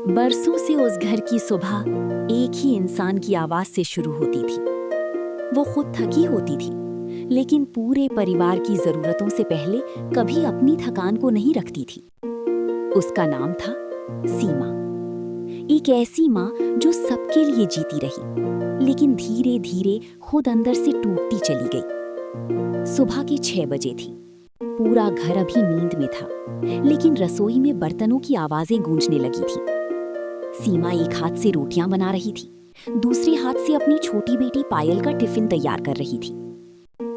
बरसों से उस घर की सुबह एक ही इंसान की आवाज से शुरू होती थी। वो खुद थकी होती थी, लेकिन पूरे परिवार की जरूरतों से पहले कभी अपनी थकान को नहीं रखती थी। उसका नाम था सीमा। एक ऐसी माँ जो सबके लिए जीती रही, लेकिन धीरे धीरे खुद अंदर से टूटती चली गई। सुबह के 6 बजे थी। पूरा घर अभी नींद में था, लेकिन रसोई में बर्तनों की आवाजें गूंजने लगी थी। सीमा एक हाथ से रोटियां बना रही थी, दूसरे हाथ से अपनी छोटी बेटी पायल का टिफिन तैयार कर रही थी।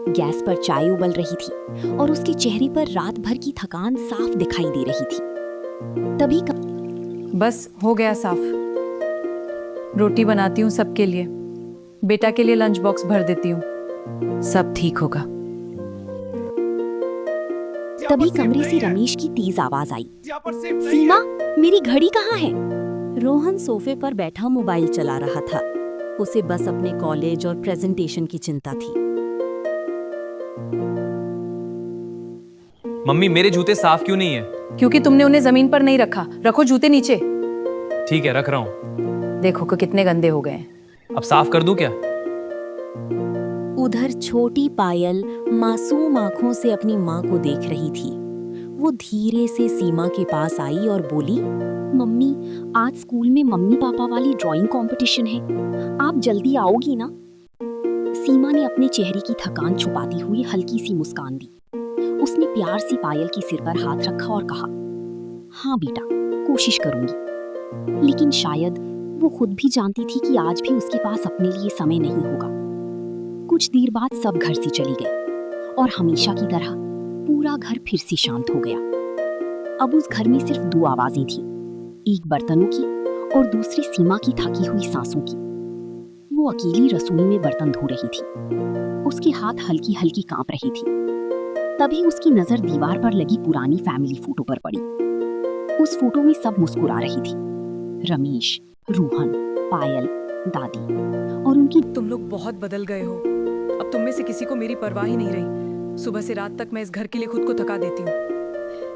गैस पर चाय उबल रही थी और उसके चेहरे पर रात भर की थकान साफ दिखाई दे रही थी। तभी बस हो गया साफ। रोटी बनाती हूँ सबके लिए, बेटा के लिए लंच बॉक्स भर देती हूँ, सब ठीक होगा। तभी कमरे से रमेश की तेज आवाज आई, सीमा, मेरी घड़ी कहाँ है? रोहन सोफे पर बैठा मोबाइल चला रहा था। उसे बस अपने कॉलेज और प्रेजेंटेशन की चिंता थी। मम्मी, मेरे जूते साफ क्यों नहीं है? क्योंकि तुमने उन्हें जमीन पर नहीं रखा। रखो जूते नीचे। ठीक है, रख रहा हूँ। देखो कि कितने गंदे हो गए हैं। अब साफ कर दूं क्या? उधर छोटी पायल मासूम आंखों से अपनी माँ को देख रही थी। वो धीरे से सीमा के पास आई और बोली, मम्मी, आज स्कूल में मम्मी पापा वाली ड्राइंग कंपटीशन है, आप जल्दी आओगी ना? सीमा ने अपने चेहरे की थकान छुपाती हुई हल्की सी मुस्कान दी। उसने प्यार से पायल के सिर पर हाथ रखा और कहा, हाँ बेटा, कोशिश करूंगी। लेकिन शायद वो खुद भी जानती थी कि आज भी उसके पास अपने लिए समय नहीं होगा। कुछ देर बाद सब घर से चली गई और हमेशा की तरह पूरा घर फिर से शांत हो गया। अब उस घर में सिर्फ 2 आवाजें थीं, एक बर्तनों की और दूसरी सीमा की थकी हुई सांसों की। वो अकेली रसोई में बर्तन धो रही थी। उसके हाथ हल्की हल्की कांप रही थी। तभी उसकी नजर दीवार पर लगी पुरानी फैमिली फोटो पर पड़ी। उस फोटो में सब मुस्कुरा रही थी, रमेश, रोहन, पायल, दादी और उनकी। तुम लोग बहुत बदल गए हो। अब तुम में से किसी को मेरी परवाह ही नहीं रही। सुबह से रात तक मैं इस घर के लिए खुद को थका देती हूँ,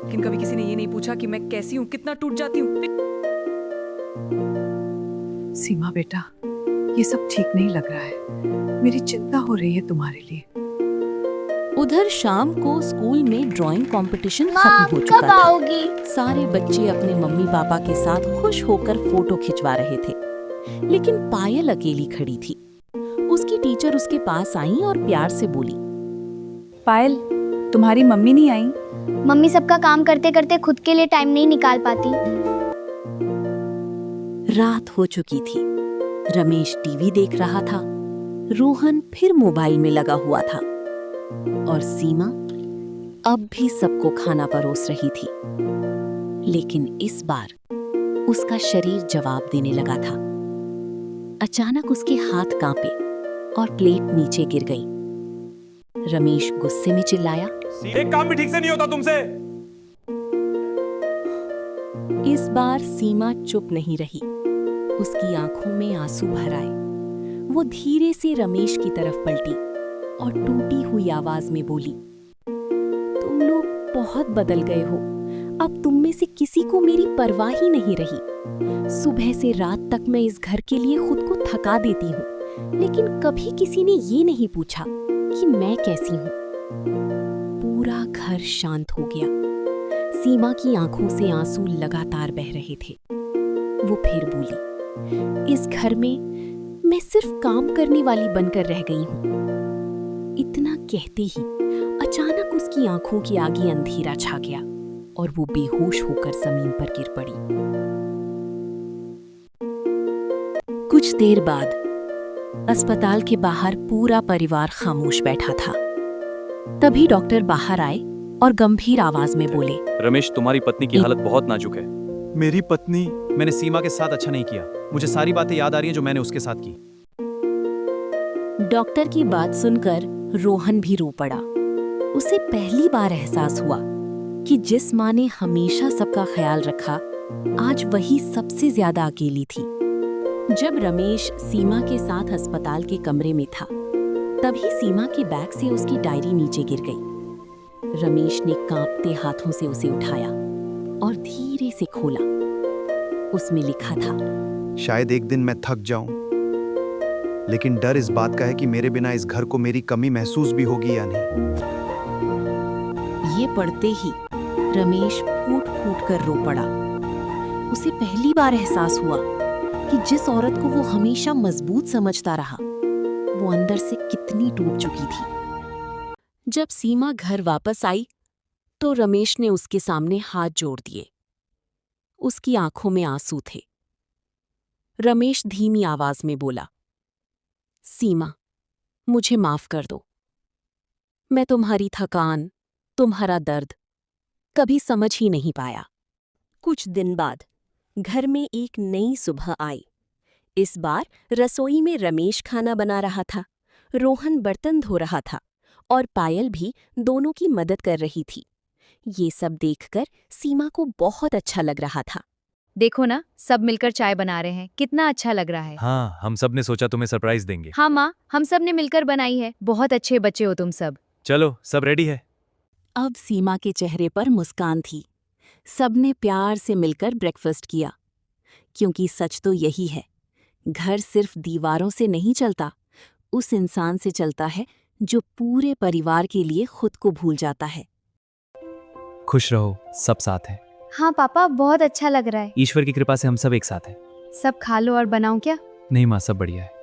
लेकिन कभी किसी ने ये नहीं पूछा कि मैं कैसी हूँ, कितना टूट जाती हूँ। सीमा बेटा, ये सब ठीक नहीं लग रहा है। मेरी चिंता हो रही है तुम्हारे लिए। उधर शाम को स्कूल में ड्राइंग कंपटीशन खत्म हो चुका था। सारे बच्चे अपने मम्मी पापा के साथ खुश होकर फोटो खिंचवा रहे थे, लेकिन पायल अकेली खड़ी थी। उसकी टीचर उसके पास आई और प्यार से बोली, पायल, तुम्हारी मम्मी नहीं आई? मम्मी सबका काम करते करते खुद के लिए टाइम नहीं निकाल पाती। रात हो चुकी थी। रमेश टीवी देख रहा था, रोहन फिर मोबाइल में लगा हुआ था और सीमा अब भी सबको खाना परोस रही थी। लेकिन इस बार उसका शरीर जवाब देने लगा था। अचानक उसके हाथ कांपे और प्लेट नीचे गिर गई। रमेश गुस्से में चिल्लाया, एक काम भी ठीक से नहीं होता तुमसे। इस बार सीमा चुप नहीं रही। उसकी आंखों में आंसू भर आए। वो धीरे से रमेश की तरफ पलटी और टूटी हुई आवाज में बोली, तुम लोग बहुत बदल गए हो। अब तुम में से किसी को मेरी परवाह ही नहीं रही। सुबह से रात तक मैं इस घर के लिए खुद को थका देती हूँ, लेकिन कभी किसी ने ये नहीं पूछा कि मैं कैसी हूँ। पूरा घर शांत हो गया। सीमा की आंखों से आंसू लगातार बह रहे थे। वो फिर बोली, इस घर में मैं सिर्फ काम करने वाली बनकर रह गई हूँ। इतना कहते ही अचानक उसकी आंखों के आगे अंधेरा छा गया और वो बेहोश होकर जमीन पर गिर पड़ी। कुछ देर बाद अस्पताल के बाहर पूरा परिवार खामोश बैठा था। तभी डॉक्टर बाहर आए और गंभीर आवाज में बोले, रमेश, तुम्हारी पत्नी की हालत बहुत नाजुक है। मेरी पत्नी? मैंने सीमा के साथ अच्छा नहीं किया। मुझे सारी बातें याद आ रही हैं जो मैंने उसके साथ की। डॉक्टर की बात सुनकर रोहन भी रो पड़ा। उसे पहली बार एहसास हुआ कि जिस माँ ने हमेशा सबका ख्याल रखा, आज वही सबसे ज्यादा अकेली थी। जब रमेश सीमा के साथ अस्पताल के कमरे में था, तभी सीमा के बैग से उसकी डायरी नीचे गिर गई। रमेश ने कांपते हाथों से उसे उठाया और धीरे से खोला। उसमें लिखा था, शायद एक दिन मैं थक जाऊं, लेकिन डर इस बात का है कि मेरे बिना इस घर को मेरी कमी महसूस भी होगी या नहीं। ये पढ़ते ही रमेश फूट फूट कर रो पड़ा। उसे पहली बार एहसास हुआ कि जिस औरत को वो हमेशा मजबूत समझता रहा, वो अंदर से कितनी टूट चुकी थी। जब सीमा घर वापस आई तो रमेश ने उसके सामने हाथ जोड़ दिए। उसकी आंखों में आंसू थे। रमेश धीमी आवाज में बोला, सीमा, मुझे माफ कर दो। मैं तुम्हारी थकान, तुम्हारा दर्द कभी समझ ही नहीं पाया। कुछ दिन बाद घर में एक नई सुबह आई। इस बार रसोई में रमेश खाना बना रहा था, रोहन बर्तन धो रहा था और पायल भी दोनों की मदद कर रही थी। ये सब देखकर सीमा को बहुत अच्छा लग रहा था। देखो ना, सब मिलकर चाय बना रहे हैं, कितना अच्छा लग रहा है। हाँ, हम सब ने सोचा तुम्हें सरप्राइज देंगे। हाँ माँ, हम सब ने मिलकर बनाई है। बहुत अच्छे बच्चे हो तुम सब। चलो, सब रेडी है। अब सीमा के चेहरे पर मुस्कान थी। सबने प्यार से मिलकर ब्रेकफास्ट किया, क्योंकि सच तो यही है, घर सिर्फ दीवारों से नहीं चलता, उस इंसान से चलता है जो पूरे परिवार के लिए खुद को भूल जाता है। खुश रहो, सब साथ हैं। हाँ पापा, बहुत अच्छा लग रहा है। ईश्वर की कृपा से हम सब एक साथ हैं। सब खा लो और बनाऊं क्या? नहीं माँ, सब बढ़िया है।